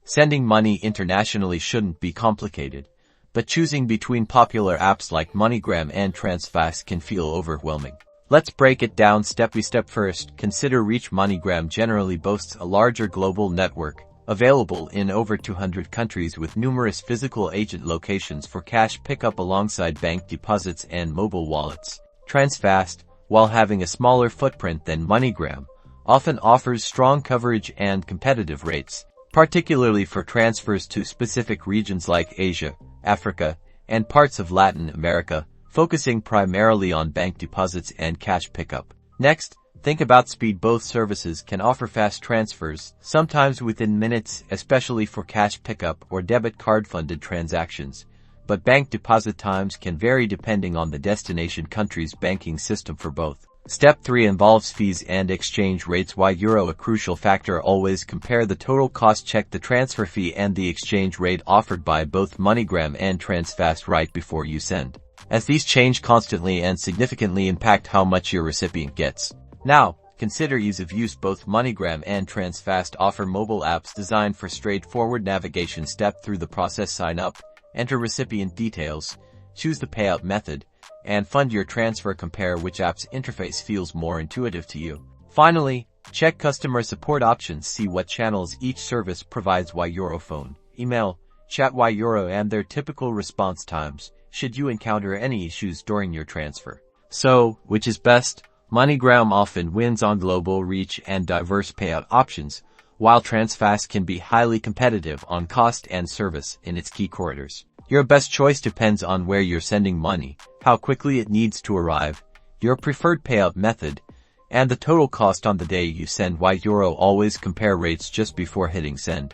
Sending money internationally shouldn't be complicated, but choosing between popular apps like Moneygram and Transfast can feel overwhelming. Let's break it down step by step. First, consider reach. Moneygram generally boasts a larger global network, available in over 200 countries with numerous physical agent locations for cash pickup alongside bank deposits and mobile wallets. Transfast, while having a smaller footprint than Moneygram, often offers strong coverage and competitive rates, particularly for transfers to specific regions like Asia, Africa, and parts of Latin America, focusing primarily on bank deposits and cash pickup. Next, think about speed. Both services can offer fast transfers, sometimes within minutes, especially for cash pickup or debit card-funded transactions, but bank deposit times can vary depending on the destination country's banking system for both. Step 3 involves fees and exchange rates. Why euro a crucial factor? Always compare the total cost. Check the transfer fee and the exchange rate offered by both Moneygram and Transfast right before you send, as these change constantly and significantly impact how much your recipient gets. Now, consider ease of use. Both Moneygram and Transfast offer mobile apps designed for straightforward navigation. Step through the process. Sign up, enter recipient details, choose the payout method, and fund your transfer. Compare which app's interface feels more intuitive to you. Finally, check customer support options. See what channels each service provides. Why euro phone, email, chat. Why euro and their typical response times should you encounter any issues during your transfer. So, which is best? Moneygram often wins on global reach and diverse payout options, while Transfast can be highly competitive on cost and service in its key corridors. Your best choice depends on where you're sending money, how quickly it needs to arrive, your preferred payout method, and the total cost on the day you send. Why euro? Always compare rates just before hitting send.